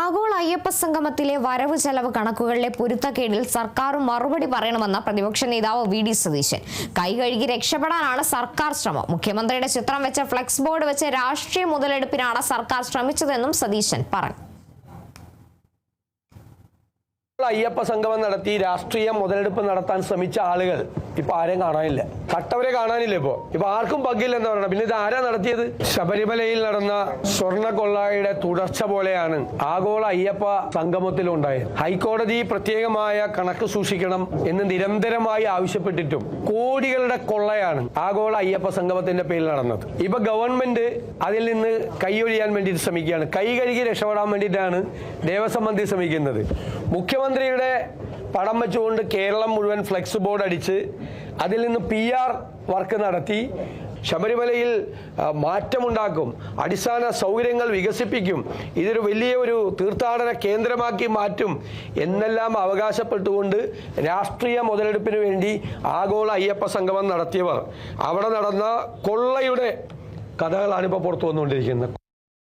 ആഗോള അയ്യപ്പ സംഗമത്തിലെ വരവ് ചെലവ് കണക്കുകളിലെ പൊരുത്തക്കേടിൽ സർക്കാരും മറുപടി പറയണമെന്ന് പ്രതിപക്ഷ നേതാവ് വി.ഡി. സതീശൻ. കൈകഴുകി രക്ഷപ്പെടാനാണ് സർക്കാർ ശ്രമം. മുഖ്യമന്ത്രിയുടെ ചിത്രം വെച്ച ഫ്ലെക്സ് ബോർഡ് വെച്ച് രാഷ്ട്രീയ മുതലെടുപ്പിനാണ് സർക്കാർ ശ്രമിച്ചതെന്നും സതീശൻ പറഞ്ഞു. അയ്യപ്പ സംഗമം നടത്തി രാഷ്ട്രീയ മുതലെടുപ്പ് നടത്താൻ ശ്രമിച്ച ആളുകൾ ഇപ്പൊ ആരെയും കാണാനില്ല. കട്ടവരെ കാണാനില്ല. ഇപ്പൊ ആർക്കും പങ്കില്ല എന്ന് പറയണം. പിന്നെ ഇത് ആരാ നടത്തിയത്? ശബരിമലയിൽ നടന്ന സ്വർണ്ണ കൊള്ളയുടെ തുടർച്ച പോലെയാണ് ആഗോള അയ്യപ്പ സംഗമത്തിലുണ്ടായത്. ഹൈക്കോടതി പ്രത്യേകമായ കണക്ക് സൂക്ഷിക്കണം എന്ന് നിരന്തരമായി ആവശ്യപ്പെട്ടിട്ടും കോടികളുടെ കൊള്ളയാണ് ആഗോള അയ്യപ്പ സംഗമത്തിന്റെ പേരിൽ നടന്നത്. ഇപ്പൊ ഗവൺമെന്റ് അതിൽ നിന്ന് കൈയൊഴിയാൻ വേണ്ടിയിട്ട് ശ്രമിക്കുകയാണ്. കൈ കഴുകി രക്ഷപ്പെടാൻ വേണ്ടിയിട്ടാണ് ദേവസ്വം മന്ത്രി ശ്രമിക്കുന്നത്. മുഖ്യമന്ത്രിയുടെ പടം വെച്ചുകൊണ്ട് കേരളം മുഴുവൻ ഫ്ലെക്സ് ബോർഡ് അടിച്ച് അതിൽ നിന്ന് PR വർക്ക് നടത്തി ശബരിമലയിൽ മാറ്റമുണ്ടാക്കും, അടിസ്ഥാന സൗകര്യങ്ങൾ വികസിപ്പിക്കും, ഇതൊരു വലിയൊരു തീർത്ഥാടന കേന്ദ്രമാക്കി മാറ്റും എന്നെല്ലാം അവകാശപ്പെട്ടുകൊണ്ട് രാഷ്ട്രീയ മുതലെടുപ്പിന് വേണ്ടി ആഗോള അയ്യപ്പ സംഗമം നടത്തിയവർ അവിടെ നടന്ന കൊള്ളയുടെ കഥകളാണ് ഇപ്പോൾ പുറത്തു വന്നുകൊണ്ടിരിക്കുന്നത്.